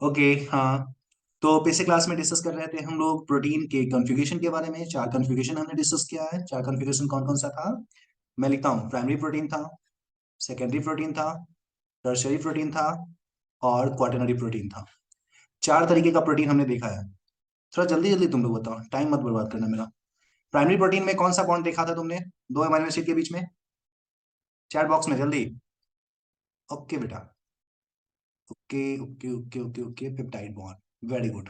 Okay. हाँ, तो पिछले क्लास में डिस्कस कर रहे थे हम लोग प्रोटीन के कॉन्फ़िगरेशन के बारे में। चार कॉन्फ़िगरेशन हमने डिस्कस किया है। चार कॉन्फ़िगरेशन कौन कौन सा था? मैं लिखता हूँ। प्राइमरी प्रोटीन था, सेकेंडरी प्रोटीन था, टर्शियरी प्रोटीन था और क्वाaternary प्रोटीन था। चार तरीके का प्रोटीन हमने देखा है। थोड़ा जल्दी जल्दी तुम लोग बताओ, टाइम मत बर्बाद करना मेरा। प्राइमरी प्रोटीन में कौन सा बॉन्ड देखा था तुमने? दो अमीनो एसिड के बीच में। चैट बॉक्स में जल्दी। ओके बेटा। Okay okay okay okay okay, peptide bond, very good.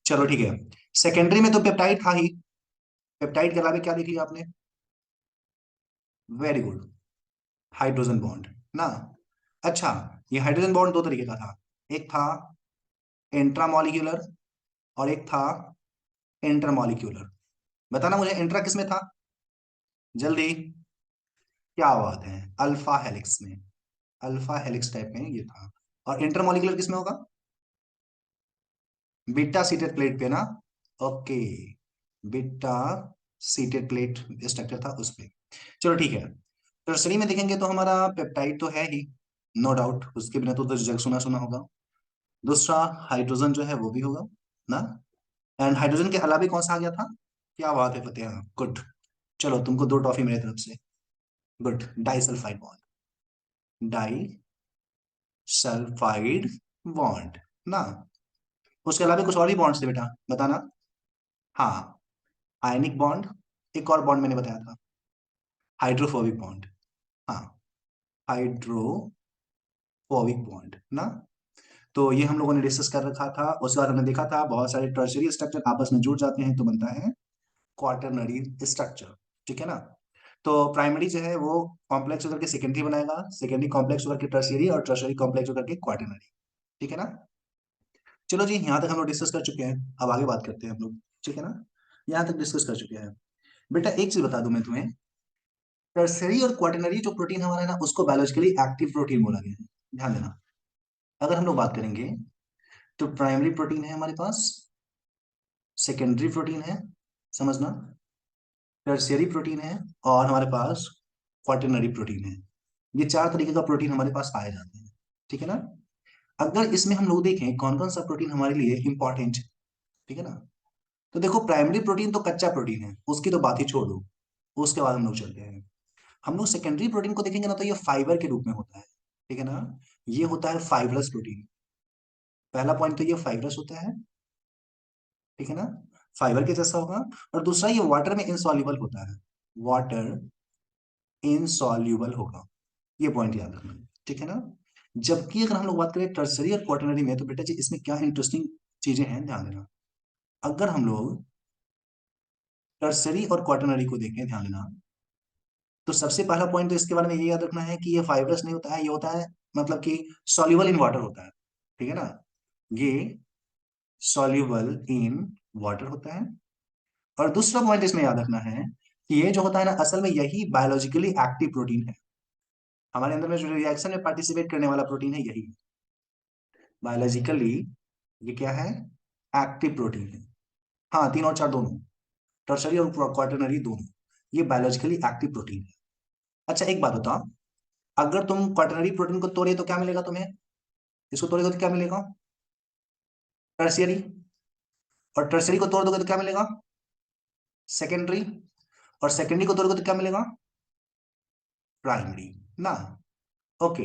चलो ठीक है। सेकेंडरी में तो पेप्टाइड था ही। पेप्टाइड के अलावा क्या देख लिया आपने? वेरी गुड, हाइड्रोजन बॉन्ड ना। अच्छा, ये हाइड्रोजन बॉन्ड दो तरीके का था। एक था इंट्रामॉलिक्यूलर और एक था इंटरमॉलिक्यूलर। बताना मुझे, इंट्रा किस में था? जल्दी। क्या बात है, अल्फा हेलिक्स में। अल्फा हेलिक्स टाइप में ये था। और इंटरमॉलिक्यूलर किस में होगा? बीटा सीटेड प्लेट पे ना। Okay, beta seated plate structure था उस पे। चलो ठीक है। टर्सरी में देखेंगे तो हमारा पेप्टाइड तो है ही, नो डाउट, उसके बिना तो जग सुना सुना होगा। दूसरा, हाइड्रोजन जो है वो भी होगा ना। एंड हाइड्रोजन के अलावा कौन सा आ गया था? क्या बात है फतेह, गुड। चलो तुमको दो टॉफी मेरे तरफ से। Good, disulphide bond. Disulphide bond ना। उसके अलावा कुछ और भी बॉन्ड्स थे बेटा, बताना। हाँ, आयनिक बॉन्ड। एक और बॉन्ड मैंने बताया था, हाइड्रोफोबिक बॉन्ड। हाँ, हाइड्रोफोबिक बॉन्ड ना। तो ये हम लोगों ने डिस्कस कर रखा था। उसके बाद हमने देखा था बहुत सारे टर्शियरी स्ट्रक्चर आपस में जुड़ जाते हैं तो बनता है क्वाटरनरी स्ट्रक्चर। ठीक है ना। तो प्राइमरी जो है वो कॉम्प्लेक्स होकर के सेकेंडरी बनाएगा, सेकेंडरी कॉम्प्लेक्स होकर के टर्शियरी और टर्शियरी कॉम्प्लेक्स होकर के क्वाटरनरी। ठीक है ना। चलो जी, यहाँ तक हम लोग डिस्कस कर चुके हैं। अब आगे बात करते हैं हम लोग। ठीक है ना। यहाँ तक डिस्कस कर चुके हैं। बेटा एक चीज बता दूं मैं तुम्हें, टर्शियरी और क्वाटरनरी जो प्रोटीन हमारा है ना, उसको बायोलॉजिकली एक्टिव प्रोटीन बोला गया है। ध्यान देना। अगर हम लोग बात करेंगे तो प्राइमरी प्रोटीन है हमारे पास, सेकेंडरी प्रोटीन है, समझना, टर्शियरी प्रोटीन है और हमारे पास क्वाटरनरी प्रोटीन है। ये चार तरीके का प्रोटीन हमारे पास पाए जाते हैं। ठीक है ना। अगर इसमें हम लोग देखें कौन कौन सा प्रोटीन हमारे लिए इंपॉर्टेंट, ठीक है ना, तो देखो प्राइमरी प्रोटीन तो कच्चा प्रोटीन है, उसकी तो बात ही छोड़ दो। उसके बाद हम लोग चलते हैं। हम लोग सेकेंडरी प्रोटीन को देखेंगे ना तो ये फाइबर के रूप में होता है। ठीक है ना। ये होता है फाइब्रस प्रोटीन। पहला पॉइंट तो ये फाइब्रस होता है। ठीक है ना, फाइबर के जैसा होगा। और दूसरा, ये वाटर में इनसॉल्युबल होता है। वाटर इनसॉल्युबल होगा। ये पॉइंट याद रखना। ठीक है ना। जबकि अगर हम लोग बात करें टर्सरी और क्वाटरनरी में तो बेटा जी इसमें क्या इंटरेस्टिंग चीजें हैं, ध्यान देना। अगर हम लोग टर्सरी और क्वाटरनरी को देखें, ध्यान देना, तो सबसे पहला पॉइंट तो इसके बारे में ये याद रखना है कि ये फाइब्रस नहीं होता है, ये होता है मतलब कि सॉल्युबल इन वाटर होता है। ठीक है ना। ये सॉल्युबल इन वाटर होता है। और दूसरा पॉइंट इसमें याद रखना है कि ये जो होता है ना, असल में यही बायोलॉजिकली एक्टिव प्रोटीन है। हमारे अंदर में जो रिएक्शन में पार्टिसिपेट करने वाला प्रोटीन है यही बायोलॉजिकली, ये क्या है, एक्टिव प्रोटीन है। हाँ, तीन और चार दोनों, टर्शरी और क्वाटरनरी दोनों, ये बायोलॉजिकली एक्टिव प्रोटीन है। अच्छा एक बात बताओ, अगर तुम क्वाटरनरी प्रोटीन को तोड़े तो क्या मिलेगा तुम्हें? इसको तोड़ेगा तो क्या मिलेगा? टर्शियरी। और टर्शियरी को तोड़ दोगे तो क्या मिलेगा? सेकेंडरी। और सेकेंडरी को तोड़ोगे तो क्या मिलेगा? प्राइमरी ना। ओके,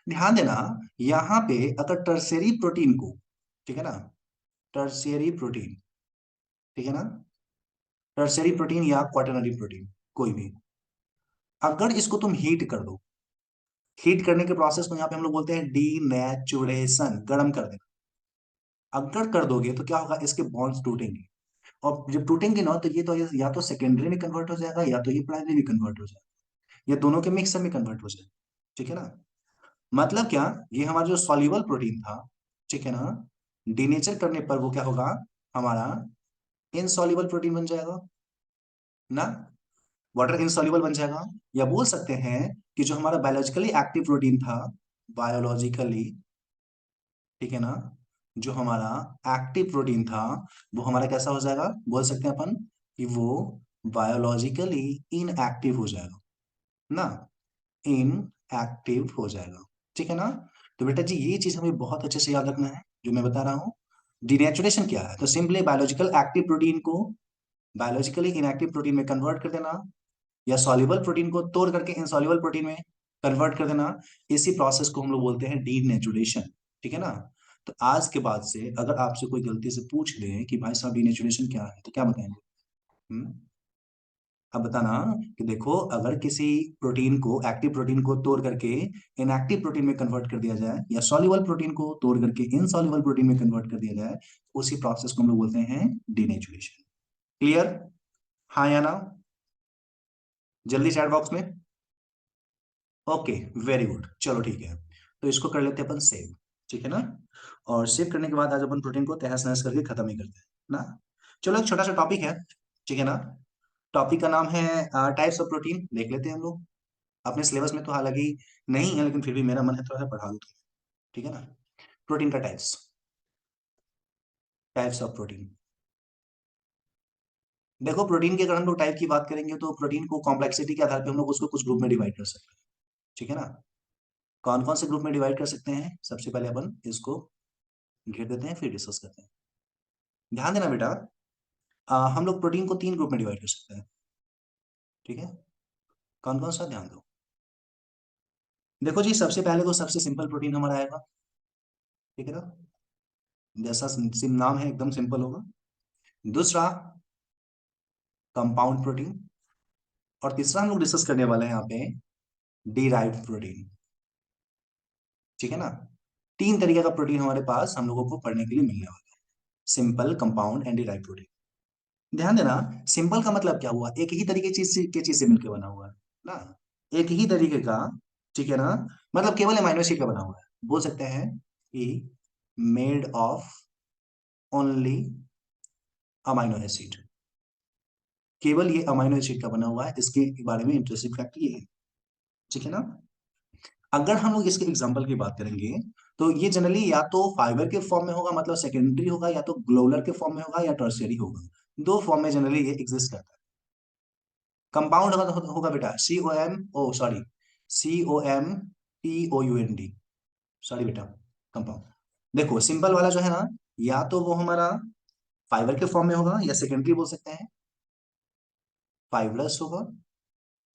ध्यान देना, यहां पे अगर टर्शियरी प्रोटीन को, ठीक है ना, टर्शियरी प्रोटीन, ठीक है ना, टर्शियरी प्रोटीन या क्वाटरनरी प्रोटीन कोई भी, अगर इसको तुम हीट कर दो, हीट करने के प्रोसेस को यहाँ पे हम लोग बोलते हैं डीनेचुरेशन, गर्म कर देना। अगर कर दोगे तो क्या होगा, इसके बॉन्ड्स टूटेंगे। और जब टूटेंगे ना तो ये तो या तो सेकेंडरी में कन्वर्ट हो जाएगा या तो ये प्राइमरी में कन्वर्ट हो जाएगा, या दोनों के मिक्सर में कन्वर्ट हो जाएगा। ठीक है ना। मतलब क्या, ये हमारा जो सॉल्युबल प्रोटीन था, ठीक है ना, डीनेचर करने पर वो क्या होगा, हमारा इनसॉल्युबल प्रोटीन बन जाएगा ना, वाटर इनसॉल्युबल बन जाएगा। या बोल सकते हैं कि जो हमारा बायोलॉजिकली एक्टिव प्रोटीन था, बायोलॉजिकली, ठीक है ना, जो हमारा एक्टिव प्रोटीन था वो हमारा कैसा हो जाएगा, बोल सकते हैं अपन कि वो बायोलॉजिकली इनएक्टिव हो जाएगा ना, इनएक्टिव हो जाएगा। ठीक है ना। तो बेटा जी ये चीज हमें बहुत अच्छे से याद रखना है जो मैं बता रहा हूँ। डीनेचुरेशन क्या है? तो सिंपली बायोलॉजिकल एक्टिव प्रोटीन को बायोलॉजिकली इनएक्टिव प्रोटीन में कन्वर्ट कर देना, या सॉल्युबल प्रोटीन को तोड़ करके इनसॉल्युबल प्रोटीन में कन्वर्ट कर देना। इसी प्रोसेस को हम लोग बोलते हैं डीनेचुरेशन। ठीक है ना? तो आज के बाद से अगर आपसे कोई गलती से पूछ ले कि भाई साहब डीनेचुरेशन क्या है, तो क्या बताएंगे? हम्म? अब बताना कि देखो, अगर किसी प्रोटीन को एक्टिव प्रोटीन को तोड़ करके इनएक्टिव प्रोटीन में कन्वर्ट कर दिया जाए, या सॉल्युबल प्रोटीन को तोड़ करके इनसॉल्युबल प्रोटीन में कन्वर्ट कर दिया जाए, उसी प्रोसेस को हम लोग बोलते हैं डीनेचुरेशन। क्लियर? हाँ या ना? जल्दी चैट बॉक्स में। ओके, वेरी गुड, चलो ठीक है। तो इसको कर लेते हैं अपन सेव। ठीक है ना? और सेव करने के बाद आज अपन प्रोटीन को तहस नहस करके खत्म ही करते हैं ना। चलो एक छोटा सा टॉपिक है, ठीक है ना। टॉपिक का नाम है टाइप्स ऑफ प्रोटीन। देख लेते हैं हम लोग। अपने सिलेबस में तो हालांकि नहीं है, लेकिन फिर भी मेरा मन है थोड़ा सा पढ़ा दूं तुम्हें। ठीक है ना? प्रोटीन का टाइप्स, टाइप्स ऑफ प्रोटीन। देखो, प्रोटीन के अगर हम लोग टाइप की बात करेंगे तो प्रोटीन को कॉम्प्लेक्सिटी के आधार पे हम लोग उसको कुछ ग्रुप में डिवाइड कर सकते हैं। ठीक है ना? कौन कौन से ग्रुप में डिवाइड कर सकते हैं? सबसे पहले अपन इसको घेर देते हैं, फिर डिस्कस करते हैं। ध्यान देना बेटा, हम लोग प्रोटीन को 3 ग्रुप में डिवाइड कर सकते हैं। ठीक है? कौन कौन सा? ध्यान दो। देखो जी, सबसे पहले तो सबसे सिंपल प्रोटीन हमारा आएगा। ठीक है ना? जैसा सिम नाम है एकदम सिंपल होगा। दूसरा, कंपाउंड प्रोटीन। और तीसरा हम लोग डिस्कस करने वाले हैं यहाँ पे डीराइव्ड प्रोटीन। ठीक है ना? 3 तरीके का प्रोटीन हमारे पास हम लोगों को पढ़ने के लिए मिलने वाला है। Simple, compound and derived protein. ध्यान देना, सिंपल का मतलब क्या हुआ? एक ही तरीके चीज से मिलकर बना हुआ है ना। एक ही तरीके का। ठीक है ना? मतलब केवल अमाइनो एसिड का बना हुआ है। बोल सकते हैं कि made of only amino acid. केवल ये अमाइनो एसिड का बना हुआ है। इसके बारे में इंटरेस्टिंग फैक्ट ये है। ठीक है ना? अगर हम लोग इसके एग्जांपल की बात करेंगे, तो ये जनरली या तो फाइबर के फॉर्म में होगा, मतलब सेकेंडरी होगा, या तो ग्लोबुलर के फॉर्म में होगा, या टर्शियरी होगा। 2 फॉर्म में जनरली ये एग्जिस्ट करता है। कंपाउंड होगा तो होगा बेटा COMPOUND। सॉरी बेटा, कंपाउंड। देखो, सिंपल वाला जो है ना, या तो वो हमारा फाइबर के फॉर्म में होगा, या सेकेंडरी बोल सकते हैं फाइब्रस होगा,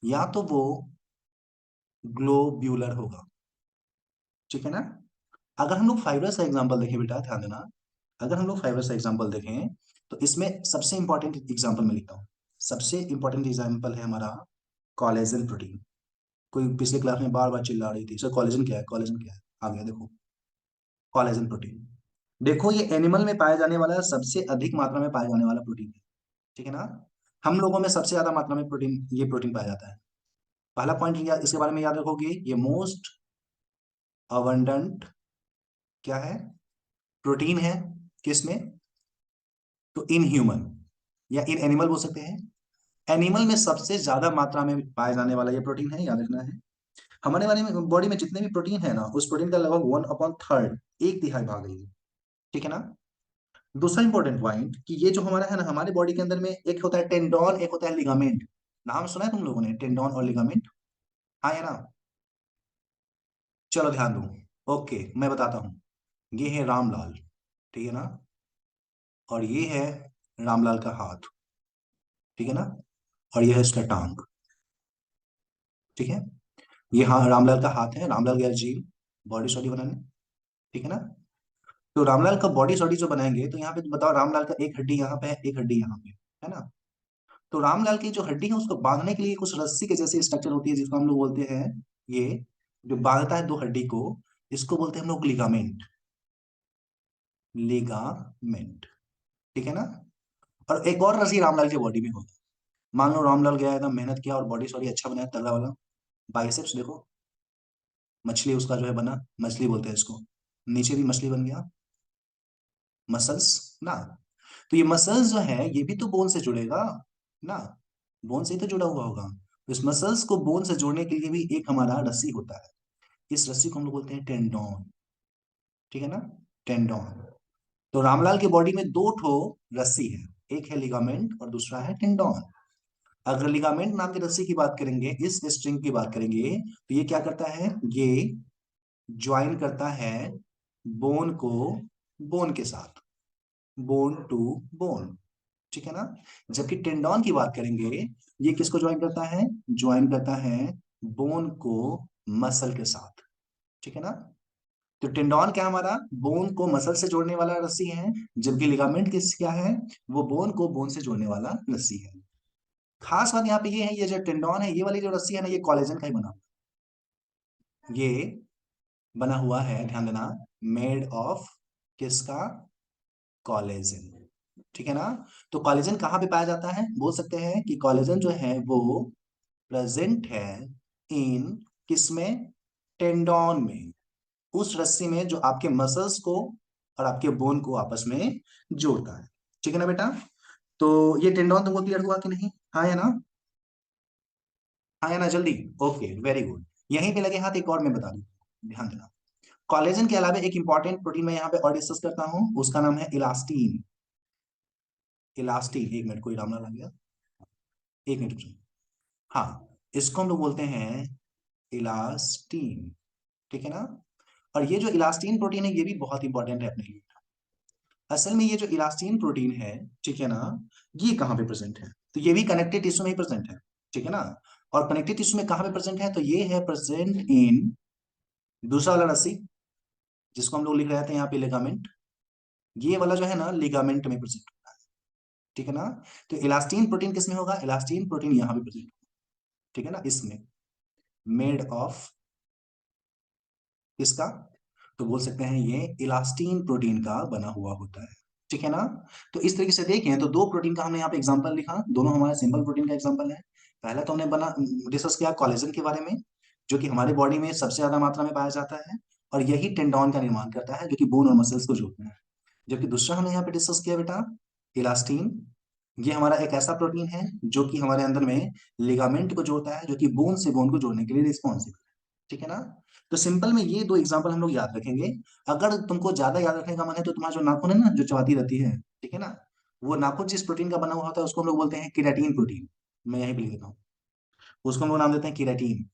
या तो वो ग्लोब्यूलर होगा। ठीक है ना? अगर हम लोग फाइब्रस का एग्जांपल देखें बेटा, ध्यान देना, अगर हम लोग फाइब्रस का एग्जांपल देखें, तो इसमें सबसे इंपॉर्टेंट एग्जांपल मैं लिखता हूँ। सबसे इंपॉर्टेंट एग्जांपल है हमारा कोलेजन प्रोटीन। कोई पिछले क्लास में बार बार चिल्ला रही थी, सर कोलेजन क्या है, कोलेजन क्या है? आ गया देखो, कोलेजन प्रोटीन। देखो, ये एनिमल में पाया जाने वाला सबसे अधिक मात्रा में पाया जाने वाला प्रोटीन है। ठीक है ना? हम लोगों में सबसे ज्यादा मात्रा में ये प्रोटीन पाया जाता है। पहला पॉइंट इसके बारे में याद रखोगे, ये मोस्ट अबंडेंट क्या है? प्रोटीन है। किसमें? तो इन ह्यूमन, या इन एनिमल बोल सकते हैं। एनिमल में सबसे ज्यादा मात्रा में पाया जाने वाला ये प्रोटीन है, याद रखना है। हमारे बारे में बॉडी में जितने भी प्रोटीन है ना, उस प्रोटीन का लगभग 1/3, 1/3 भाग है ये। ठीक है ना? दूसरा इंपॉर्टेंट पॉइंट कि ये जो हमारा है ना, हमारे बॉडी के अंदर में एक होता है टेंडॉन, एक होता है लिगामेंट। नाम सुना है तुम लोगों ने टेंडॉन और लिगामेंट? हाँ या ना? चलो ध्यान दो। ओके, मैं बताता हूँ। ये है रामलाल। ठीक है ना? और ये है रामलाल का हाथ। ठीक है ना? और ये है इसका टांग। ठीक है? ये हाँ रामलाल का हाथ है, रामलाल गया जिम बॉडी सॉडी बनाने। ठीक है ना? तो रामलाल का बॉडी सॉडी जो बनाएंगे, तो यहाँ पे बताओ, रामलाल का एक हड्डी यहाँ पे है, एक हड्डी यहाँ पे है ना। तो रामलाल की जो हड्डी है उसको बांधने के लिए कुछ रस्सी के जैसे स्ट्रक्चर होती है, जिसको हम लोग बोलते हैं, ये जो बांधता है 2 हड्डी को, इसको बोलते हैं हम लोग लिगामेंट। लिगामेंट। ठीक है ना? और एक और रस्सी रामलाल की बॉडी में होता है। मान लो रामलाल गया एकदम मेहनत किया और बॉडी सॉडी अच्छा बनाया, तगड़ा वाला। बाइसेप्स देखो, मछली उसका जो है बना, मछली बोलते हैं इसको। नीचे भी मछली बन गया, मसल्स ना। तो ये मसल्स जो है, ये भी तो बोन से जुड़ेगा ना। बोन से ही तो जुड़ा हुआ होगा। तो इस मसल्स को बोन से जोड़ने के लिए भी एक हमारा रस्सी होता है। इस रस्सी को हम लोग बोलते हैं टेंडोन। ठीक है ना? टेंडोन। तो रामलाल की बॉडी में 2 ठो रस्सी है। एक है लिगामेंट और दूसरा है टेंडोन। अगर लिगामेंट नाम की रस्सी की बात करेंगे, इस स्ट्रिंग की बात करेंगे, तो ये क्या करता है? ये ज्वाइन करता है बोन को बोन के साथ, बोन टू बोन, ठीक है ना। जबकि टेंडोन की बात करेंगे, ये किसको ज्वाइन करता है, ज्वाइन करता है बोन को मसल के साथ, ठीक है ना। तो टेंडोन क्या हमारा बोन को मसल से जोड़ने वाला रस्सी है, जबकि लिगामेंट किस क्या है, वो बोन को बोन से जोड़ने वाला रस्सी है। खास बात यहाँ पे ये है, ये जो टेंडोन है, ये वाली जो रस्सी है ना, ये कोलेजन का ही बना, ये बना हुआ है, ध्यान देना, मेड ऑफ किसका, कोलेजन, ठीक है ना। तो कोलेजन कहाँ पे पाया जाता है, बोल सकते हैं कि कोलेजन जो है वो प्रेजेंट है इन किसमें, टेंडोन में, उस रस्सी में जो आपके मसल्स को और आपके बोन को आपस में जोड़ता है, ठीक है ना बेटा। तो ये टेंडोन तुमको क्लियर हुआ कि नहीं, हाँ या ना, हाँ या ना जल्दी, ओके वेरी गुड। यहीं पे लगे हाथ एक और मैं बता दूं, ध्यान देना। कोलेजन के अलावा एक इंपॉर्टेंट प्रोटीन मैं यहाँ पे और डिस्कस करता हूँ, उसका नाम है इलास्टीन। इलास्टीन, एक मिनट, कोई रामना लग गया, एक मिनट रुको। हाँ, इसको हम लोग बोलते हैं इलास्टीन, ठीक है ना। और ये जो इलास्टीन प्रोटीन है, ये भी बहुत इंपॉर्टेंट है अपने लिए। असल में ये जो इलास्टीन प्रोटीन है, ठीक है ना, ये कहाँ पे प्रेजेंट है, तो ये भी कनेक्टिव टिश्यू में ही प्रेजेंट है, ठीक है ना। और कनेक्टिव टिश्यू में कहाँ पे प्रेजेंट है, तो ये है प्रेजेंट इन दूसरा वाला रस्सी, जिसको हम लोग लिख रहे थे यहाँ पे लिगामेंट, ये वाला जो है ना लिगामेंट में प्रेजेंट होता है, ठीक है ना। तो इलास्टीन प्रोटीन किसमें होगा, इलास्टीन प्रोटीन यहाँ पे प्रेजेंट होगा, ठीक है ना, इसमें, मेड ऑफ किसका, तो बोल सकते हैं ये इलास्टीन प्रोटीन का बना हुआ होता है, ठीक है ना। तो इस तरीके से देखें तो दो प्रोटीन का हमने यहाँ पे एग्जांपल लिखा, दोनों हमारे सिंपल प्रोटीन का एग्जांपल है। पहला तो हमने बना डिस्कस किया कोलेजन के बारे में, जो कि हमारे बॉडी में सबसे ज्यादा मात्रा में पाया जाता है, और यही टेंडोन का निर्माण करता है, जो कि बोन और मसल्स को जोड़ता है। जबकि दूसरा हमने यहाँ पे डिस्कस किया बेटा इलास्टीन, ये हमारा एक ऐसा प्रोटीन है जो कि हमारे अंदर में लिगामेंट को जोड़ता है, जो कि बोन से बोन को जोड़ने के लिए रिस्पॉन्सिबल है, ठीक है ना। तो सिंपल में ये दो एग्जांपल हम लोग याद रखेंगे। अगर तुमको ज्यादा याद रखने का मन है तो तुम्हारा जो नाखून है ना, जो चबाती रहती है, ठीक है ना, वो नाखून जिस प्रोटीन का बना हुआ होता है उसको हम लोग बोलते हैं केराटिन प्रोटीन। मैं यहीं पे लिख देता हूँ, उसको हम लोग नाम देते हैं केराटिन,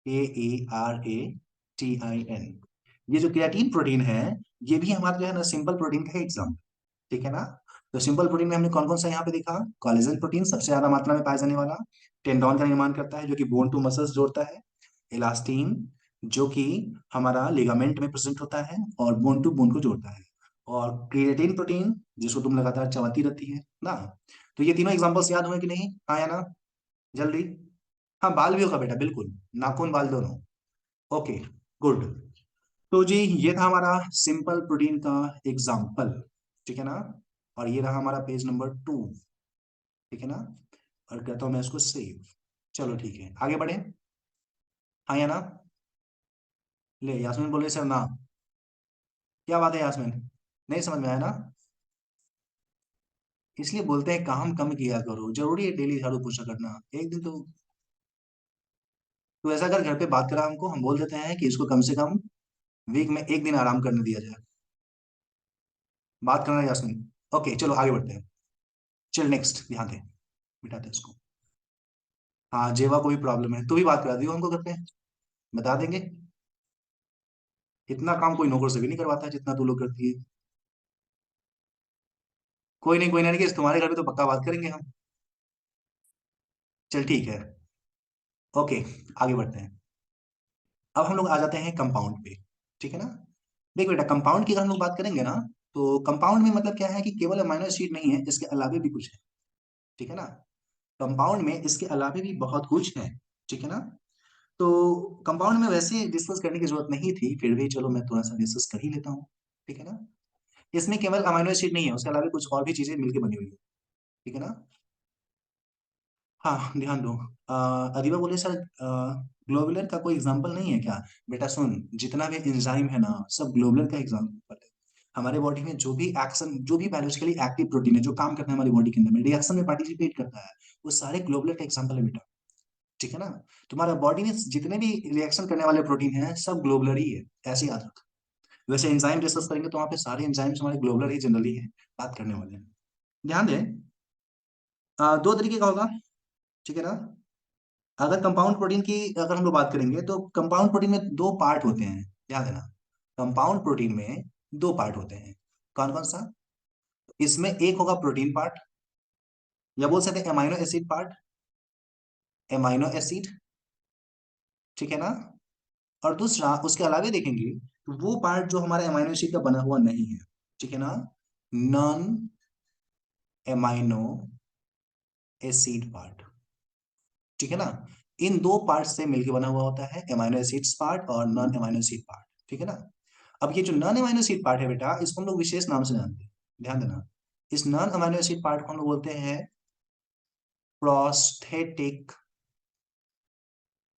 KERATIN। ये जो केराटिन प्रोटीन है, ये भी हमारा जो है ना सिंपल प्रोटीन का एग्जाम्पल, ठीक है ना। तो सिंपल प्रोटीन में हमने कौन कौन सा यहाँ पे देखा, कोलेजन प्रोटीन सबसे ज्यादा मात्रा में पाया जाने वाला, टेंडोन का निर्माण करता है जो कि बोन टू मसल्स जोड़ता है, इलास्टीन जो कि हमारा लिगामेंट में प्रेजेंट होता है और बोन टू बोन को जोड़ता है, और क्रिएटिन प्रोटीन जिसको तुम लगातार चबाती रहती है ना। तो ये तीनों एग्जांपल्स याद हुए कि नहीं, हाँ या ना, जल्दी। हाँ, बाल भी होगा बेटा, बिल्कुल, नाखून बाल दोनों, ओके, गुड। तो जी ये था हमारा सिंपल प्रोटीन का एग्जाम्पल, ठीक है ना। और ये रहा हमारा पेज नंबर 2, ठीक है ना। और कहता हूं मैं इसको सेव, चलो ठीक है आगे बढ़े, हाँ या ना, ले यास्मीन बोले सर ना, क्या बात है यास्मीन, नहीं समझ में आया ना। इसलिए बोलते हैं काम कम किया करो, जरूरी है डेली झाड़ू पोछा करना, एक दिन तो ऐसा कर घर पे बात करा हमको, हम बोल देते हैं कि इसको कम से कम वीक में एक दिन आराम करने दिया जाए, बात करना यास्मीन। ओके चलो आगे बढ़ते हैं, चल नेक्स्ट, ध्यान दे, बिठाते हैं इसको। हाँ जेवा को भी प्रॉब्लम है, तू भी बात करा दियो हमको घर पे, बता देंगे। इतना काम कोई नौकर से भी नहीं करवाता है जितना तू लोग करती है। कोई नहीं, कोई नहीं, तुम्हारे घर पे तो पक्का बात करेंगे हम, चल ठीक है, ओके आगे बढ़ते हैं। अब हम लोग आ जाते हैं कंपाउंड पे, ठीक है ना। देख बेटा, कंपाउंड की अगर हम लोग बात करेंगे ना, तो कंपाउंड में मतलब क्या है कि केवल अमीनो एसिड नहीं है, इसके अलावे भी कुछ है, ठीक है ना। कंपाउंड में इसके अलावे भी बहुत कुछ है, ठीक है ना। तो कंपाउंड में वैसे डिस्कस करने की जरूरत नहीं थी, फिर भी चलो मैं थोड़ा सा डिस्कस कर ही लेता हूँ, ठीक है ना। इसमें केवल अमीनो एसिड नहीं है, उसके अलावा कुछ और भी चीजें मिलकर बनी हुई है, ठीक है ना। हाँ ध्यान दो, अदीबा बोले सर ग्लोबुलर का कोई एग्जांपल नहीं है क्या। बेटा सुन, जितना भी एंजाइम है ना, सब ग्लोबुलर का एग्जांपल है। हमारे बॉडी में जो भी एक्शन, जो भी बायोलॉजिकली एक्टिव प्रोटीन है जो काम करता है हमारी बॉडी के अंदर में, रिएक्शन में पार्टिसिपेट करता है, वो सारे ग्लोबुलर का एग्जांपल है बेटा, ठीक है ना। तुम्हारा बॉडी में जितने भी रिएक्शन करने वाले प्रोटीन हैं सब ग्लोबुलर ही है, ऐसे याद रख। वैसे एंजाइम डिस्कस करेंगे तो वहाँ पे सारे एंजाइम्स हमारे ग्लोबुलर ही जनरली है, बात करने वाले हैं। ध्यान दें, दो तरीके का होगा, ठीक है ना। अगर कंपाउंड प्रोटीन की अगर हम लोग बात करेंगे तो कंपाउंड प्रोटीन में दो पार्ट होते हैं, ध्यान देना, कंपाउंड प्रोटीन में दो पार्ट होते हैं। कौन कौन सा? इसमें एक होगा प्रोटीन पार्ट, या बोल सकते हैं amino acid part, amino acid, ठीक है ना। और दूसरा उसके अलावा देखेंगे तो वो पार्ट जो हमारा एमाइनो एसिड का बना हुआ नहीं है, ठीक है ना, नॉन एमाइनो एसिड पार्ट, ठीक है ना। इन दो पार्ट से मिलकर बना हुआ होता है एमाइनो एसिड्स पार्ट और नॉन एमाइनो एसिड पार्ट, ठीक है ना। अब ये जो नॉन अमाइनो एसिड पार्ट है बेटा, इसको हम लोग विशेष नाम से जानते हैं, ध्यान देना। इस नॉन अमाइनो एसिड पार्ट को हम लोग बोलते हैं प्रोस्थेटिक,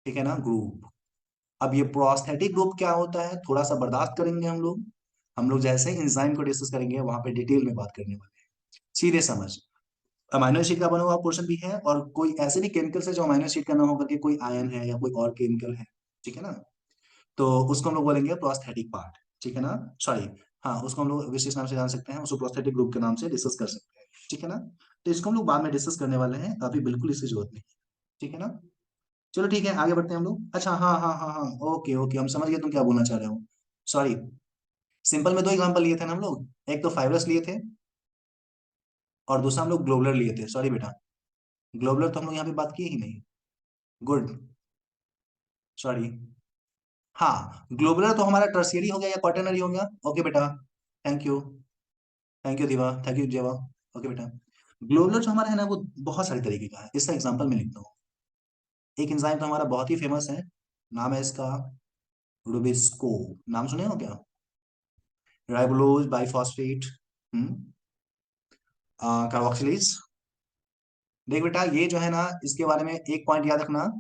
ठीक है ना, ग्रुप। अब ये प्रोस्थेटिक ग्रुप क्या होता है, थोड़ा सा बर्दाश्त करेंगे हम लोग जैसे इंजाइम को डिस्कस करेंगे वहां पे डिटेल में बात करने वाले हैं। सीधे समझ, अमाइनो एसिड का बना हुआ पोर्शन भी है, और कोई ऐसे भी केमिकल्स है जो अमाइनो एसिड का ना होकर के कोई आयन है या कोई और केमिकल है, ठीक है ना। तो उसको हम लोग बोलेंगे प्रोस्थेटिक पार्ट, ठीक है ना, सॉरी, हाँ, उसको हम लोग विशेष नाम से जान सकते हैं, उसको प्रोस्थेटिक ग्रुप के नाम से डिस्कस कर सकते हैं, ठीक है ना। तो इसको हम लोग बाद में डिस्कस करने वाले हैं, अभी बिल्कुल इसकी जरूरत नहीं है, ठीक है ना। चलो ठीक है, आगे बढ़ते हैं हम लोग। अच्छा, हाँ हाँ हाँ हाँ, ओके ओके, हम समझ गए तुम क्या बोलना चाह रहे हो। सॉरी, सिंपल में दो एग्जाम्पल लिए थे ना हम लोग, एक तो फाइब्रस लिए थे और दूसरा हम लोग ग्लोबुलर लिए थे। सॉरी बेटा, ग्लोबुलर तो हम लोग यहाँ पे बात की ही नहीं। Good, sorry. हाँ, ग्लोबुलर तो हमारा टर्शियरी हो गया या क्वाटरनरी हो गया। ओके बेटा, थैंक यू, थैंक यू दिवा, थैंक यू जेवा। ओके बेटा, ग्लोबुलर जो हमारा है ना वो बहुत सारे तरीके का है, इसका एग्जांपल मैं लिखता हूँ। एक एंजाइम तो हमारा बहुत ही फेमस है, नाम है इसका रुबिस्को। नाम सुने हो क्या? राइबोलोज बाइफॉस्फेट, कार्बोक्सिलेज। देख बेटा, ये जो है ना, इसके बारे में एक पॉइंट याद रखना।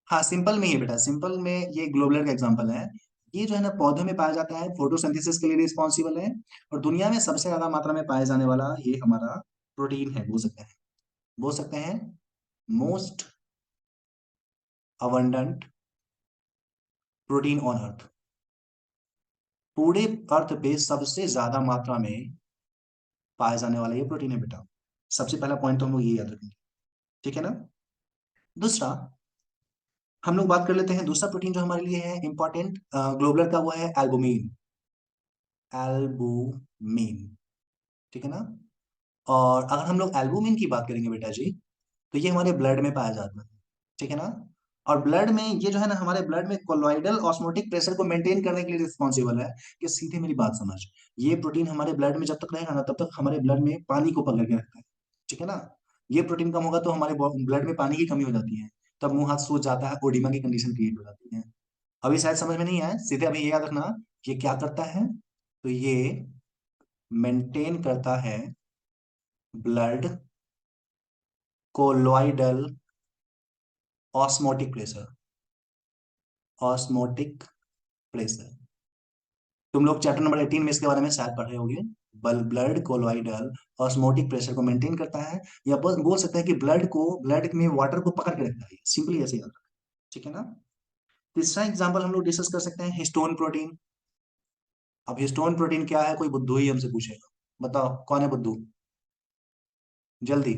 हाँ, सिंपल में ही है बेटा, सिंपल में ये ग्लोबुलर का एग्जांपल है। ये जो है ना पौधों में पाया जाता है, फोटोसिंथेसिस के लिए रिस्पॉन्सिबल है, और दुनिया में सबसे ज्यादा मात्रा में पाया जाने वाला ये हमारा प्रोटीन है, बोल सकते हैं most abundant protein on earth. पूरे अर्थ पे सबसे ज्यादा मात्रा में पाया जाने वाला ये प्रोटीन है बेटा। सबसे पहला पॉइंट तो हम लोग ये याद रखेंगे, ठीक है ना। दूसरा, हम लोग बात कर लेते हैं दूसरा प्रोटीन जो हमारे लिए है इंपॉर्टेंट ग्लोबुलर का, वो है एल्बुमिन। एल्बुमिन, ठीक है ना। और अगर हम लोग एल्बुमिन की बात करेंगे बेटा जी, तो ये हमारे ब्लड में पाया जाता है, ठीक है ना। और ब्लड में ये जो है ना, हमारे ब्लड में कोलॉइडल ऑस्मोटिक प्रेशर को मेंटेन करने के लिए रिस्पॉन्सिबल है। कि सीधे मेरी बात समझ, ये प्रोटीन हमारे ब्लड में जब तक रहेगा ना, तब तक हमारे ब्लड में पानी को पकड़ के रखता है, ठीक है ना। ये प्रोटीन कम होगा तो हमारे ब्लड में पानी की कमी हो जाती है, तब मुंह हाथ सूज जाता है, ओडिमा की कंडीशन क्रिएट हो जाती है। अभी शायद समझ में नहीं आया, सीधे अभी ये याद रखना, ये क्या करता है, तो ये मेंटेन करता है blood colloidal osmotic pressure, osmotic pressure. तुम लोग चैप्टर नंबर 18 में इसके बारे में शायद पढ़े होंगे। ब्लड कोलॉइडल ऑस्मोटिक प्रेशर को मेंटेन करता है, या बोल सकते हैं कि ब्लड में वाटर को पकड़ के रखता है, सिंपली ऐसे याद रखना, ठीक है ना। तीसरा एग्जांपल हम लोग डिस्कस कर सकते हैं हिस्टोन प्रोटीन। अब हिस्टोन प्रोटीन क्या है, कोई बुद्धू ही हमसे पूछेगा, बताओ कौन है बुद्धू, जल्दी।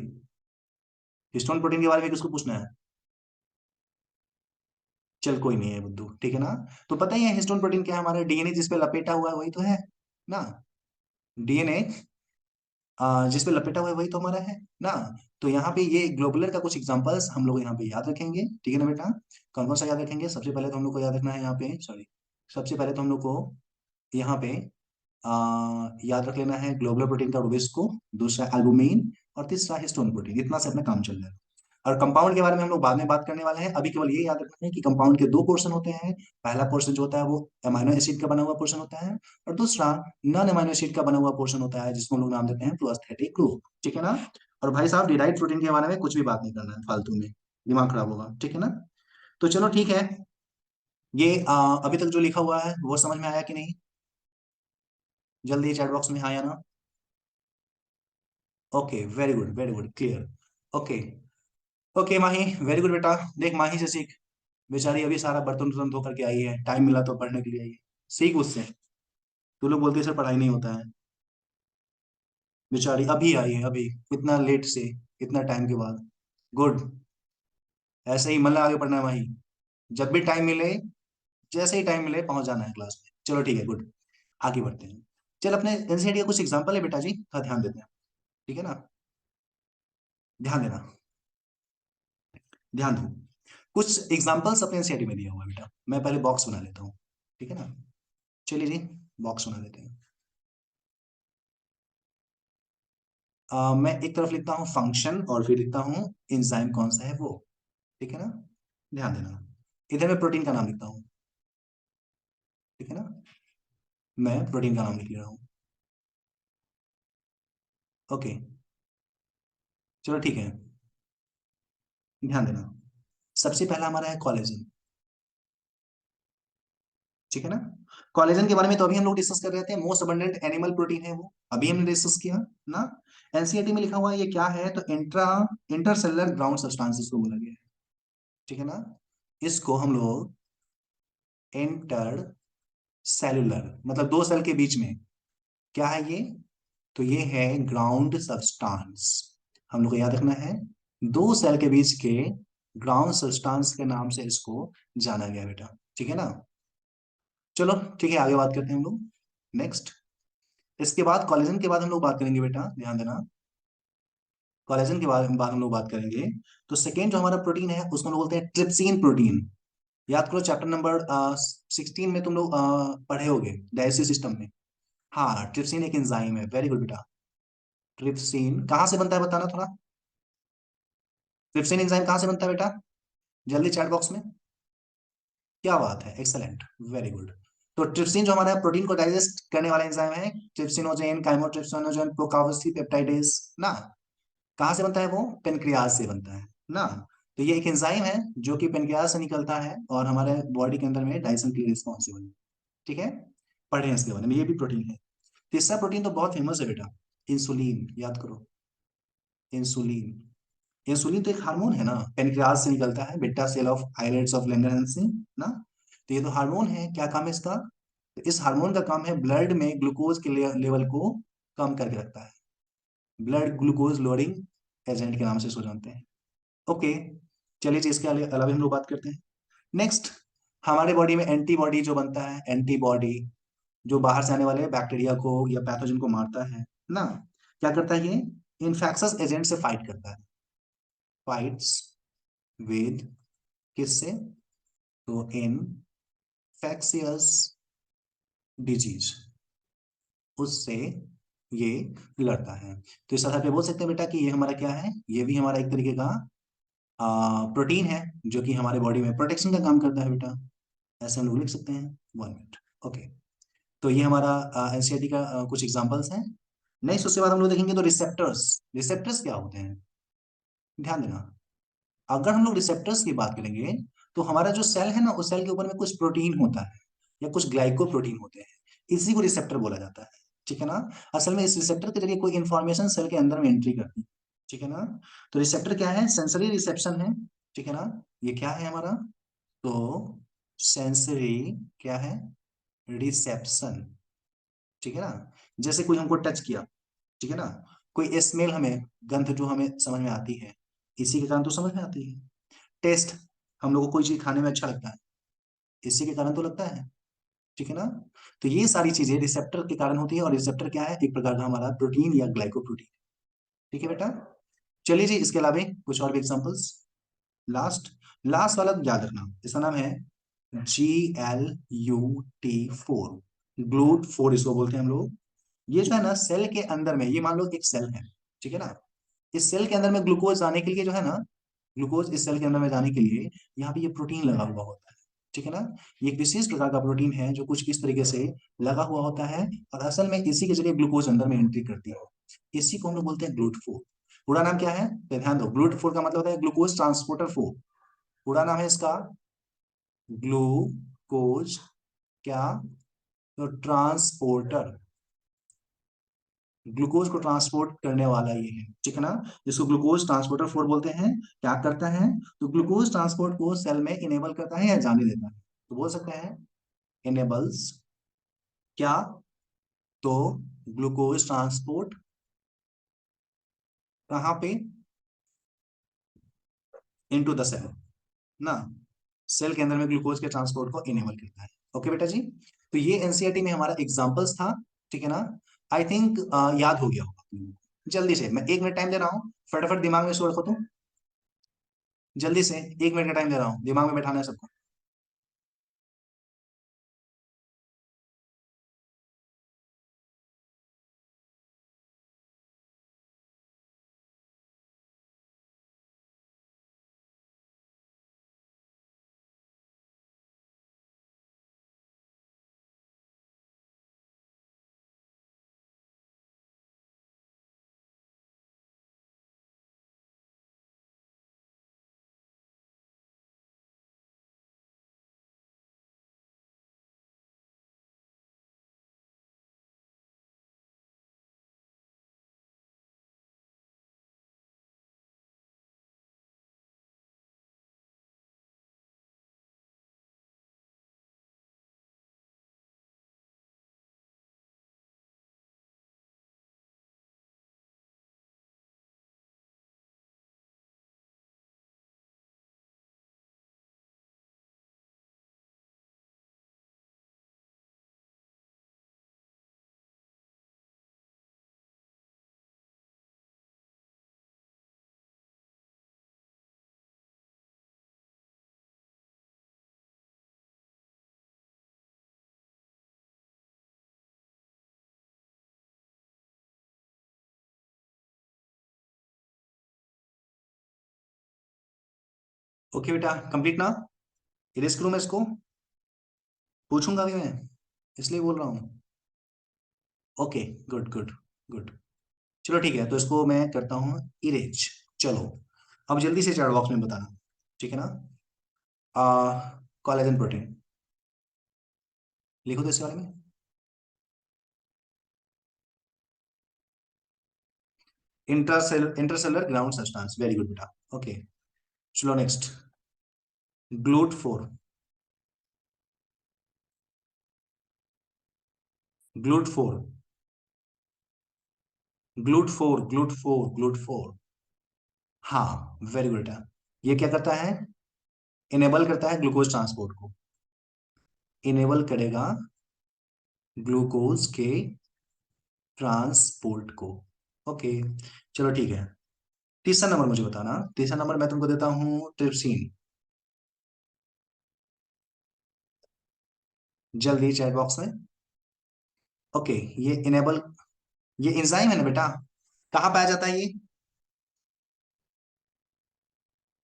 हिस्टोन प्रोटीन के बारे में किसको पूछना है? चल कोई नहीं है बुद्धू, ठीक है ना। तो पता ही है हिस्टोन प्रोटीन क्या है, हमारा डीएनए जिस पे लपेटा हुआ है वही तो है ना। डीएनए जिस पे लपेटा हुआ है वही तो हमारा है ना। तो यहाँ पे ये ग्लोबुलर का कुछ एग्जांपल्स हम लोग यहाँ पे याद रखेंगे, ठीक है ना बेटा। कौन कौन सा याद रखेंगे? सबसे पहले तो हम लोग को याद रखना है यहाँ पे, सॉरी, सबसे पहले तो हम लोग को यहाँ पे याद रख लेना है ग्लोबुलर प्रोटीन का रुबिस्को, दूसरा एल्बुमिन, और तीसरा हिस्टोन प्रोटीन। इतना से अपना काम चल जाएगा। और कंपाउंड के बारे में हम लोग बाद में बात करने वाले हैं, अभी केवल ये याद रखना है कि कंपाउंड के दो पोर्शन होते हैं। पहला पोर्शन जो होता है वो अमाइनो एसिड का बना हुआ पोर्शन होता है, और दूसरा नॉन अमाइनो एसिड का बना हुआ पोर्शन होता है, जिसको हम लोग नाम देते हैं प्रोस्थेटिक ग्रुप, ठीक है ना। और भाई साहब, डिराइव प्रोटीन के बारे में कुछ भी बात नहीं करना है फालतू में, दिमाग खराब होगा, ठीक है ना। तो चलो ठीक है, ये अभी तक जो लिखा हुआ है वो समझ में आया कि नहीं? जल्दी चैट बॉक्स में हाँ या ना। Okay, very good very good, clear. Okay, okay Mahi, very good बेटा। देख, माही से सीख, बेचारी अभी सारा बर्तन वर्तन धो करके आई है, टाइम मिला तो पढ़ने के लिए आई है। सीख उससे। तू लोग बोलते सर पढ़ाई नहीं होता है, बेचारी अभी आई है, अभी इतना लेट से, इतना टाइम के बाद। गुड, ऐसे ही मन लगा के पढ़ना है माही। जब भी टाइम मिले, जैसे ही टाइम मिले पहुंच जाना है क्लास में। चलो ठीक है, गुड। आगे बढ़ते हैं। चल अपने एनसीईआरटी का कुछ एग्जांपल है बेटा जी, थोड़ा ध्यान देते हैं। ठीक है ना, ध्यान देना, ध्यान दो। कुछ एग्जांपल्स अपने एनसीईआरटी में दिया हुआ है बेटा, मैं पहले बॉक्स बना लेता हूँ। ठीक है ना, चलिए जी, बॉक्स बना लेते हैं। मैं एक तरफ लिखता हूँ फंक्शन और फिर लिखता हूँ एंजाइम कौन सा है वो। ठीक है ना, ध्यान देना। इधर मैं प्रोटीन का नाम लिखता हूँ। ठीक है ना, मैं प्रोटीन का नाम लिख रहा हूँ। ओके, चलो ठीक है, ध्यान देना। सबसे पहला हमारा है कोलेजन। ठीक है ना, कोलेजन के बारे में तो अभी हम लोग डिस्कस कर रहे थे, मोस्ट अबंडेंट एनिमल प्रोटीन है वो, अभी हमने डिस्कस किया ना। एनसीईआरटी में लिखा हुआ है ये क्या है, तो इंटरसेलुलर ग्राउंड सब्सटेंसेस को बोला गया है। ठीक है ना, इसको हम लोग इंटर सेलुलर, मतलब दो सेल के बीच में, क्या है ये, तो ये है ग्राउंड सब्सटेंस। हम लोग को याद रखना है, दो सेल के बीच के ग्राउंड सब्सटेंस के नाम से इसको जाना गया बेटा। ठीक है ना, चलो ठीक है, आगे बात करते हैं हम लोग। नेक्स्ट, इसके बाद कोलेजन के बाद हम लोग बात करेंगे बेटा, ध्यान देना। कोलेजन के बाद हम लोग बात करेंगे, तो सेकेंड जो हमारा प्रोटीन है उसको हम लोग बोलते हैं ट्रिप्सिन प्रोटीन। याद करो चैप्टर नंबर 16 में तुम लोग पढ़े होगे डाइजेस्टिव सिस्टम में। हाँ, ट्रिप्सिन एक एंजाइम है, वेरी गुड बेटा। ट्रिप्सिन कहाँ से बनता है बताना थोड़ा, ट्रिप्सिन एंजाइम कहाँ से बनता है बेटा, जल्दी चैट बॉक्स में। क्या बात है, एक्सलेंट, वेरी गुड। तो ट्रिप्सिन जो हमारा प्रोटीन को डाइजेस्ट करने वाला एंजाइम है, ट्रिप्सिनोजेन काइमोट्रिप्सिनोजेन प्रोकार्बोसी पेप्टाइडेज ना, कहाँ से बनता है वो, पेनक्रियाज से बनता है ना। तो ये एक एंजाइम है जो कि पेनक्रियाज से निकलता है और हमारे बॉडी के अंदर में डाइजेशन के लिए रिस्पॉन्सिबल है। ठीक है, पढ़ रहे हैं इसके बारे में, ये भी प्रोटीन है। तीसरा प्रोटीन तो बहुत फेमस है बेटा, इंसुलिन, याद करो, इंसुलिन। इंसुलिन तो एक हार्मोन है ना, पेनक्रियाज से निकलता है, beta cell of islets of Langerhans ना। तो ये तो हार्मोन है, क्या काम है इसका, तो इस हार्मोन का काम है ब्लड में ग्लूकोज के लेवल को कम करके रखता है, ब्लड ग्लूकोज लोअरिंग एजेंट के नाम से इसको जानते हैं। ओके, चलिए जी, इसके अलावा हम लोग बात करते हैं। नेक्स्ट, हमारे बॉडी में एंटीबॉडी जो बनता है, एंटीबॉडी जो बाहर से आने वाले बैक्टीरिया को या पैथोजन को मारता है ना, क्या करता है ये, इन्फेक्शस एजेंट से फाइट करता है, फाइट्स विद, किससे, तो इनफेक्शियस डिजीज, उससे ये लड़ता है। तो इस आधार पे बोल सकते हैं बेटा कि ये हमारा क्या है, ये भी हमारा एक तरीके का प्रोटीन है जो कि हमारे बॉडी में प्रोटेक्शन का काम करता है बेटा, ऐसे हम लोग लिख सकते हैं। 1 मिनट, ओके। तो ये हमारा एनसीईआरटी का कुछ एग्जांपल्स हैं। नेक्स्ट, उसके बाद हम लोग देखेंगे तो रिसेप्टर्स। रिसेप्टर्स क्या होते हैं, ध्यान देना। अगर हम लोग रिसेप्टर्स की बात करेंगे, तो हमारा जो सेल है ना, उस सेल के ऊपर में कुछ प्रोटीन होता है या कुछ ग्लाइकोप्रोटीन होते हैं, इसी को रिसेप्टर बोला जाता है। ठीक है ना, असल में इस रिसेप्टर के जरिए कोई इंफॉर्मेशन सेल के अंदर में एंट्री करती है। ठीक है ना, तो रिसेप्टर क्या है, सेंसरी रिसेप्शन है। ठीक है ना, ये क्या है हमारा, तो सेंसरी क्या है, रिसेप्शन। ठीक है ना, जैसे कोई हमको टच किया, ठीक है ना, कोई स्मेल हमें, गंध जो हमें समझ में आती है, इसी के कारण तो समझ में आती है। टेस्ट, हम लोग को कोई चीज खाने में अच्छा लगता है, इसी के कारण तो लगता है। ठीक है ना, तो ये सारी चीजें रिसेप्टर के कारण होती है, और रिसेप्टर क्या है, एक प्रकार का हमारा प्रोटीन या ग्लाइकोप्रोटीन। ठीक है बेटा, चलिए जी, इसके अलावा कुछ और भी एग्जांपल्स। लास्ट, लास्ट वाला याद रखना, इसका नाम है GLUT4, ग्लूट 4 इसको बोलते हैं हम लोग। ये जो है ना, सेल के अंदर में, ये मान लो एक सेल है, ठीक है ना, इस सेल के अंदर में ग्लूकोज आने के लिए जो है ना, ग्लूकोज इस सेल के अंदर में जाने के लिए यहाँ पे ये प्रोटीन लगा हुआ होता है। ठीक है ना, ये एक विशेष प्रकार का प्रोटीन है जो कुछ इस तरीके से लगा हुआ होता है, और असल में इसी के जरिए ग्लूकोज अंदर में एंट्री करती है। इसी को हम लोग बोलते हैं ग्लूट 4। पूरा नाम क्या है, तो ध्यान दो, ग्लूट 4 का मतलब होता है ग्लूकोज ट्रांसपोर्टर 4। पूरा नाम है इसका ग्लूकोज, क्या, तो ट्रांसपोर्टर, ग्लूकोज को ट्रांसपोर्ट करने वाला ये है। ठीक है ना, जिसको ग्लूकोज ट्रांसपोर्टर 4 बोलते हैं। क्या करता है, तो ग्लूकोज ट्रांसपोर्ट को सेल में इनेबल करता है या जाने देता है, तो बोल सकते हैं इनेबल्स, क्या, तो ग्लूकोज ट्रांसपोर्ट कहाँ पे, इनटू द सेल ना, सेल के अंदर में ग्लूकोज के ट्रांसपोर्ट को इनेबल करता है। ओके बेटा जी, तो ये एनसीईआरटी में हमारा एग्जांपल्स था, ठीक है ना। आई थिंक याद हो गया होगा। जल्दी से, मैं 1 मिनट टाइम दे रहा हूँ, फटाफट दिमाग में इसको रखो तुम, जल्दी से 1 मिनट का टाइम दे रहा हूँ, दिमाग में बैठाना है सबको। ओके बेटा, कंप्लीट ना, इरेज करूं मैं इसको, पूछूंगा भी मैं, इसलिए बोल रहा हूँ। Okay, good good good. चलो ठीक है, तो इसको मैं करता हूँ इरेज। चलो, अब जल्दी से चैट बॉक्स में बताना, ठीक है ना। कोलेजन प्रोटीन लिखो तो इसके बारे में। Intercellular ground substance, very good बेटा। ओके, चलो next, GLUT four, GLUT four, GLUT four, GLUT four, GLUT four. हाँ, वेरी गुड बेटा। ये क्या करता है, इनेबल करता है ग्लूकोज ट्रांसपोर्ट को, इनेबल करेगा ग्लूकोज के ट्रांसपोर्ट को। ओके, चलो ठीक है। तीसरा नंबर मुझे बताना, तीसरा नंबर मैं तुमको देता हूं ट्रिप्सिन। जल्दी चैट बॉक्स में। ओके, ये इनेबल, ये एंजाइम है ना बेटा, कहाँ पाया जाता है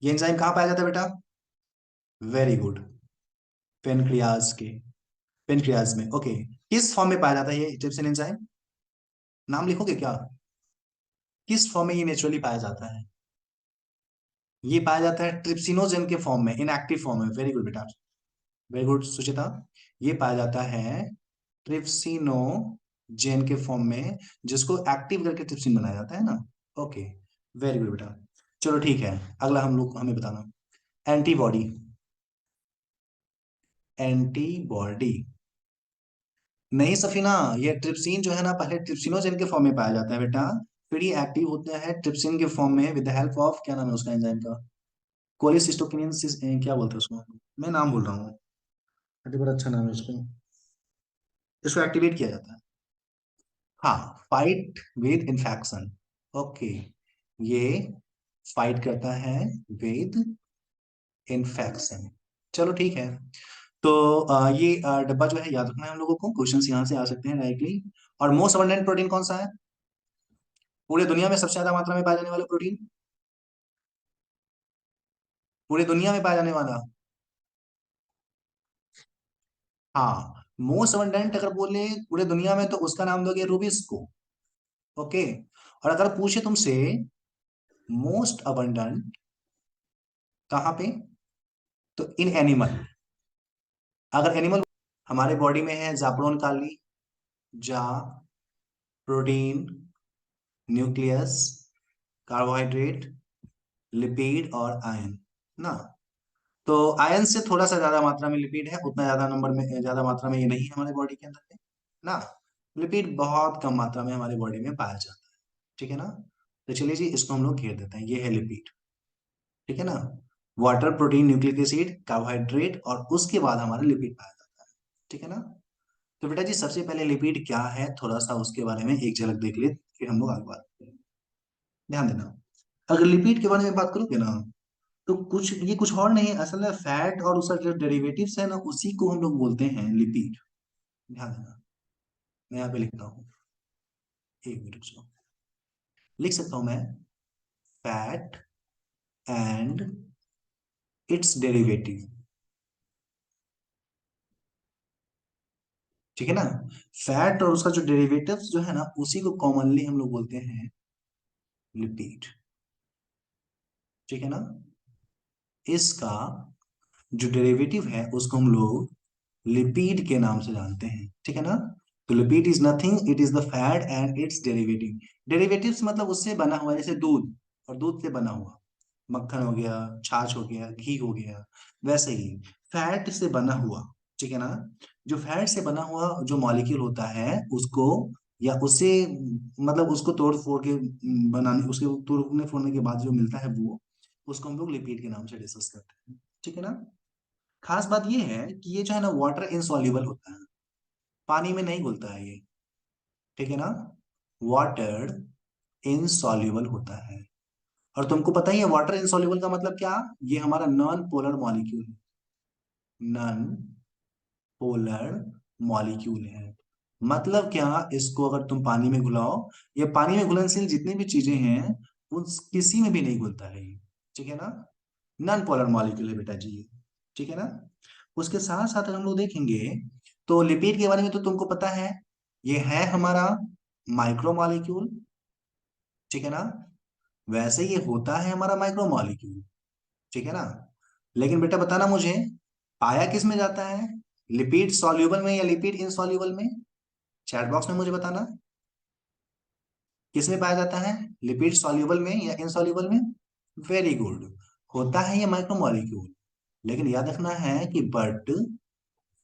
ये एंजाइम कहाँ पाया जाता है बेटा? वेरी गुड, पेनक्रियाज के, पेनक्रियाज में। ओके, किस फॉर्म में पाया जाता है ये ट्रिप्सिन एंजाइम? नाम लिखोगे क्या? किस फॉर्म में ये नेचुरली पाया जाता है? ये पाया जाता है ट्रिप्सिनोजेन के फॉर्म में, इनएक्टिव फॉर्म में। वेरी गुड बेटा, वेरी गुड सुचिता। ये पाया जाता है ट्रिप्सिनोजेन के फॉर्म में, जिसको एक्टिव करके ट्रिप्सिन बनाया जाता है ना। ओके, वेरी गुड बेटा। चलो ठीक है, अगला हम लोग हमें बताना, एंटीबॉडी, एंटीबॉडी। नहीं सफीना, ये ट्रिप्सिन जो है ना, पहले ट्रिप्सिनोजेन के फॉर्म में पाया जाता है बेटा, फिर ये एक्टिव होता है ट्रिप्सिन के फॉर्म में विद द हेल्प ऑफ, क्या नाम है उसका एंजाइम का, कोलिसिस्टोकिनेसिस, क्या बोलते हैं उसको, मैं नाम भूल रहा हूँ, अरे बड़ा अच्छा नाम है उसको, इसको एक्टिवेट किया जाता है। हाँ, फाइट विद इन्फेक्शन। ओके, ये फाइट करता है विद इन्फेक्शन। चलो ठीक है, तो ये डब्बा जो है याद रखना है हम लोगों को, क्वेश्चंस यहाँ से आ सकते हैं डायरेक्टली। और मोस्ट अबंडेंट प्रोटीन कौन सा है पूरे दुनिया में, सबसे ज्यादा मात्रा में पाया जाने वाला प्रोटीन, पूरे दुनिया में पाया जाने वाला? हाँ, मोस्ट अबंडेंट अगर बोले पूरे दुनिया में, तो उसका नाम दोगे रूबिस्को। ओके, और अगर पूछे तुमसे मोस्ट अबंडेंट कहाँ पे, तो इन एनिमल, अगर एनिमल हमारे बॉडी में है, जापरोन काली, जा, प्रोटीन, न्यूक्लियस, कार्बोहाइड्रेट, लिपिड और आयन ना। तो आयन से थोड़ा सा ज्यादा मात्रा में लिपिड है, उतना ज्यादा नंबर में, ज्यादा मात्रा में ये नहीं है हमारे बॉडी के अंदर में ना। लिपिड बहुत कम मात्रा में हमारे बॉडी में पाया जाता है, ठीक है ना। तो चलिए जी, इसको हम लोग घेर देते हैं, ये है लिपिड, ठीक है ना। Water, protein, nucleic acid, carbohydrate और उसके बाद हमारा लिपिड पाया जाता है। ठीक है ना। तो बेटा जी सबसे पहले लिपिड क्या है थोड़ा सा उसके बारे में एक झलक देख ले, फिर हम लोग आगे बात करें। ध्यान देना, अगर लिपिड के बारे में बात करोगे ना, तो कुछ ये कुछ और नहीं है, असल में फैट और उसका जो डेरिवेटिव्स है ना उसी को हम लोग बोलते हैं लिपिड। ध्यान देना, मैं यहाँ पे लिखता हूँ, एक मिनट रुको। लिख सकता हूँ मैं, फैट एंड इट्स डेरिवेटिव। ठीक है ना। फैट और उसका जो डेरिवेटिव्स जो है ना उसी को कॉमनली हम लोग बोलते हैं लिपिड। ठीक है ना। इसका जो डेरिवेटिव है उसको हम लोग लिपिड के नाम से जानते हैं। ठीक है ना। तो lipid is nothing, it is the fat and it's derivative. Derivatives मतलब उससे बना हुआ, जैसे दूध और दूध से बना हुआ, मक्खन हो गया, छाछ हो गया, घी हो गया, वैसे ही फैट से बना हुआ। ठीक है ना। जो फैट से बना हुआ जो मॉलिक्यूल होता है उसको, या उससे मतलब उसको तोड़ फोड़ के बनाने, उसके तोड़ने फोड़ने के बाद जो मिलता है वो, उसको हम लोग लिपिड के नाम से डिस्कस करते हैं। ठीक है ना। खास बात ये है कि ये जो है ना वाटर इनसॉल्युबल होता है, पानी में नहीं घुलता है ये। ठीक है ना। वाटर इनसॉल्युबल होता है। और तुमको पता ही है वाटर इनसॉल्युबल का मतलब क्या, ये हमारा नॉन पोलर मॉलिक्यूल है, नॉन पोलर मॉलिक्यूल है। मतलब क्या, इसको अगर तुम पानी में घुलाओ, ये पानी में घुलनशील जितनी भी चीजें हैं उन किसी में भी नहीं घुलता है ये। ठीक है ना। नॉन पोलर मॉलिक्यूल है बेटा जी ये। ठीक है ना। उसके साथ साथ अगर हम लोग देखेंगे तो लिपिड के बारे में तो तुमको पता है, ये है हमारा माइक्रो मॉलिक्यूल। ठीक है ना। वैसे ये होता है हमारा माइक्रो मॉलिक्यूल। ठीक है ना। लेकिन बेटा बताना मुझे, पाया किस में जाता है, लिपिड सॉल्यूबल में या लिपिड इनसॉल्युबल में? चैट बॉक्स में मुझे बताना, किस में पाया जाता है, लिपिड सॉल्युबल में या इनसॉल्युबल में? वेरी गुड, होता है ये माइक्रो मॉलिक्यूल। लेकिन याद रखना है कि but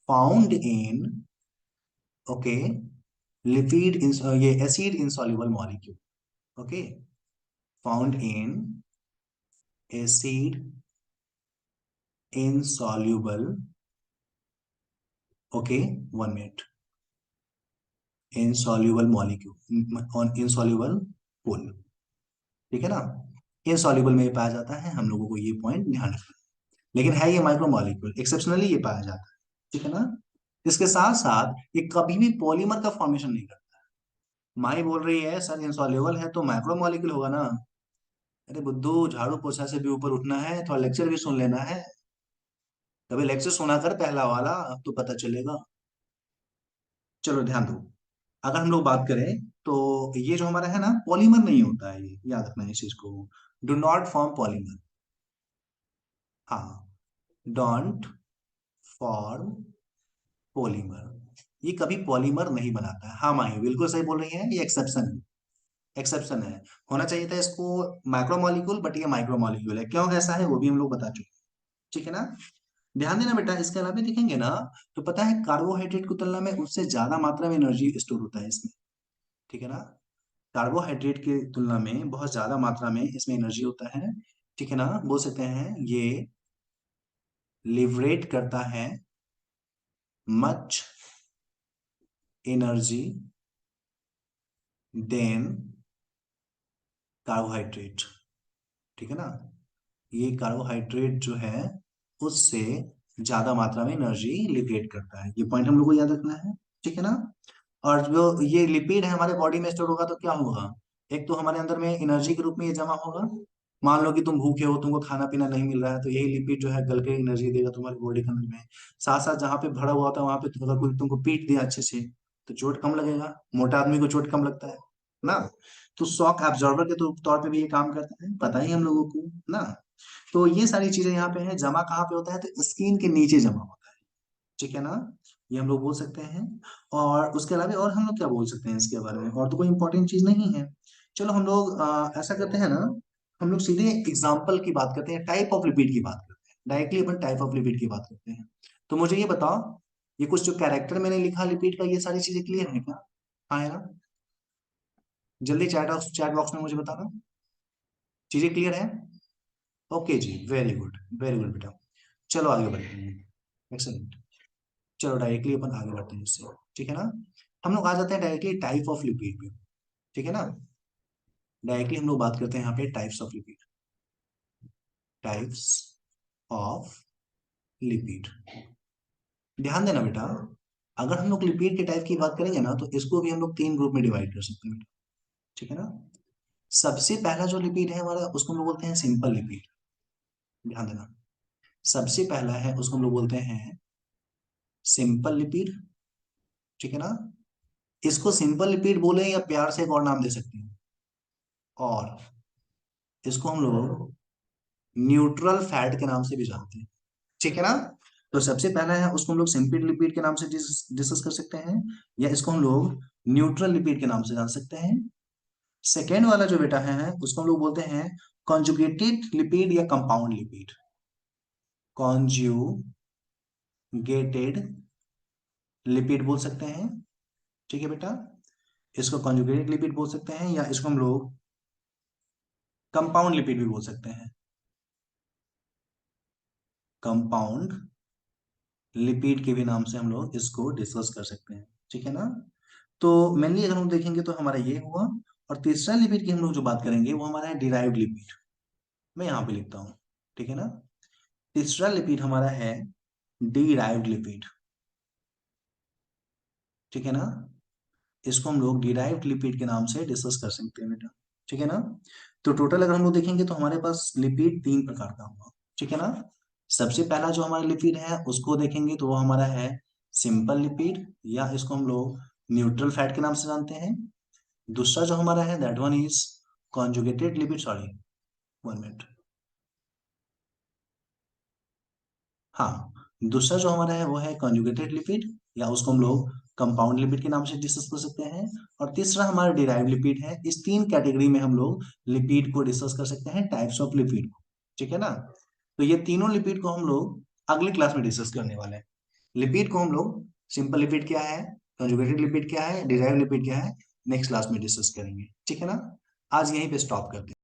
found in, okay, lipid ये acid insoluble molecule. Okay, found in acid insoluble, okay, 1 minute, insoluble molecule on insoluble pool. ठीक है ना। इनसॉल्युबल में ये पाया जाता है, हम लोगों को ये पॉइंट ध्यान रखना है। लेकिन है ये माइक्रो मॉलिक्यूल, एक्सेप्शनली ये पाया जाता है। ठीक है ना। इसके साथ साथ ये कभी भी पॉलीमर का फॉर्मेशन नहीं करता। माई बोल रही है सर इनसॉल्युबल है तो माइक्रो मॉलिक्यूल होगा ना। अरे बुद्धू, झाड़ू पोछा से भी ऊपर उठना है, थोड़ा लेक्चर भी सुन लेना है। कभी लेक्चर सुना कर पहला वाला, अब तो पता चलेगा। चलो ध्यान दो, अगर हम लोग बात करें तो ये जो हमारा है ना पॉलीमर नहीं होता है, ये याद रखना है इस चीज को। Do not form polymer. हाँ, डोंट फॉर्म पॉलीमर, ये कभी पॉलीमर नहीं बनाता है। हाँ माही बिल्कुल सही बोल रही है, ये एक्सेप्शन है। एक्सेप्शन है, होना चाहिए था इसको माइक्रो मॉलिक्यूल, बट ये माइक्रो मॉलिक्यूल है। क्यों ऐसा है वो भी हम लोग बता चुके हैं। ठीक है ना। ध्यान देना बेटा, इसके अलावा देखेंगे ना तो पता है कार्बोहाइड्रेट की तुलना में उससे ज्यादा मात्रा में एनर्जी स्टोर होता है इसमें। ठीक है ना। कार्बोहाइड्रेट की तुलना में बहुत ज्यादा मात्रा में इसमें एनर्जी होता है। ठीक है ना। बोल सकते हैं ये लिवरेट करता है मच एनर्जी देन कार्बोहाइड्रेट। ठीक है ना। ये कार्बोहाइड्रेट जो है उससे ज्यादा मात्रा में एनर्जी लिबरेट करता है, ये पॉइंट हम लोग को याद रखना है। ठीक है ना। और जो ये लिपिड है हमारे बॉडी में स्टोर होगा तो क्या होगा, एक तो हमारे अंदर में एनर्जी के रूप में ये जमा होगा। मान लो कि तुम भूखे हो, तुमको खाना पीना नहीं मिल रहा है, तो यही लिपिड जो है गल के एनर्जी देगा तुम्हारी बॉडी के अंदर में। साथ साथ जहाँ पे भरा हुआ होता है वहां पे अगर कोई तुमको पीट दिया अच्छे से तो चोट कम लगेगा, मोटा आदमी को चोट कम लगता है ना। तो शॉक एब्जॉर्बर के तौर पे भी ये काम करता है, पता ही हम लोगों को ना। तो ये सारी चीजें यहाँ पे हैं, जमा कहाँ पे होता है तो स्किन के नीचे जमा होता है। ठीक है ना। ये हम लोग बोल सकते हैं। और उसके अलावा और हम लोग क्या बोल सकते हैं इसके बारे में, और तो कोई इंपॉर्टेंट चीज नहीं है। चलो हम लोग ऐसा करते हैं ना, हम लोग सीधे एग्जाम्पल की बात करते हैं, टाइप ऑफ लिपिड की बात करते हैं, directly upon type of lipid की बात करते हैं। तो मुझे ये बताओ, ये कुछ जो कैरेक्टर मैंने लिखा लिपिड का, ये सारी चीजें क्लियर है क्या? हाँ है ना। जल्दी चैट बॉक्स में मुझे बताना, चीजें क्लियर है? ओके जी, वेरी गुड बेटा। चलो आगे बढ़ते हैं। एक्सेलेंट। चलो डायरेक्टली अपन आगे बढ़ते हैं इससे। ठीक है ना। हम लोग आ जाते हैं डायरेक्टली टाइप ऑफ लिपिड पे। ठीक है ना। डायरेक्टली हम लोग बात करते हैं यहाँ पे types of lipid. Types of lipid. ध्यान देना बेटा, अगर हम लोग लिपिड के टाइप की बात करेंगे ना तो इसको भी हम लोग तीन ग्रुप में डिवाइड कर सकते हैं बेटा। ठीक है ना। सबसे पहला जो लिपिड है हमारा उसको हम लोग बोलते हैं सिंपल लिपिड। ध्यान देना, सबसे पहला है उसको हम लोग बोलते हैं सिंपल लिपिड। ठीक है ना। इसको सिंपल लिपिड बोले या प्यार से एक और नाम दे सकते हैं, और इसको हम लोग न्यूट्रल फैट के नाम से भी जानते हैं। ठीक है ना। तो सबसे पहला है उसको हम लोग सिंपल लिपिड के नाम से डिस्कस कर सकते हैं, या इसको हम लोग न्यूट्रल लिपिड के नाम से जान सकते हैं। सेकेंड वाला जो बेटा है उसको हम लोग बोलते हैं कॉन्जुगेटेड लिपिड या कंपाउंड लिपिड। कॉन्जुगेटेड लिपिड बोल सकते हैं। ठीक है बेटा, इसको कॉन्जुगेटेड लिपिड बोल सकते हैं, या इसको हम लोग कंपाउंड लिपिड भी बोल सकते हैं। कंपाउंड लिपिड के भी नाम से हम लोग इसको डिस्कस कर सकते हैं। ठीक है ना। तो मेनली अगर हम देखेंगे तो हमारा ये हुआ। और तीसरा लिपिड की हम लोग जो बात करेंगे वो हमारा है डिराइव्ड लिपिड। मैं यहाँ पे लिखता हूँ। ठीक है ना। तीसरा लिपिड हमारा है डिराइव्ड लिपिड। ठीक है ना। इसको हम लोग डिराइव्ड लिपिड के नाम से डिस्कस कर सकते हैं बेटा। ठीक है ना। तो टोटल अगर हम लोग देखेंगे तो हमारे पास लिपिड तीन प्रकार का होगा। ठीक है ना। सबसे पहला जो हमारा लिपिड है उसको देखेंगे तो वो हमारा है सिंपल लिपिड, या इसको हम लोग न्यूट्रल फैट के नाम से जानते हैं। दूसरा जो हमारा है that one is conjugated lipid, sorry 1 minute. हाँ, दूसरा जो हमारा है वो है कॉन्जुगेटेड लिपिड, या उसको हम लोग कंपाउंड लिपिड के नाम से डिस्कस कर सकते हैं। और तीसरा हमारा डिराइव्ड लिपिड है। इस तीन कैटेगरी में हम लोग लिपिड को डिस्कस कर सकते हैं, टाइप्स ऑफ लिपिड को। ठीक है ना। तो ये तीनों लिपिड को हम लोग अगली क्लास में डिस्कस करने वाले हैं। लिपिड को हम लोग सिंपल लिपिड क्या है, कंजुगेटेड लिपिड क्या है, डिराइव्ड लिपिड क्या है, नेक्स्ट क्लास में डिस्कस करेंगे। ठीक है ना। आज यहीं पे स्टॉप करते हैं।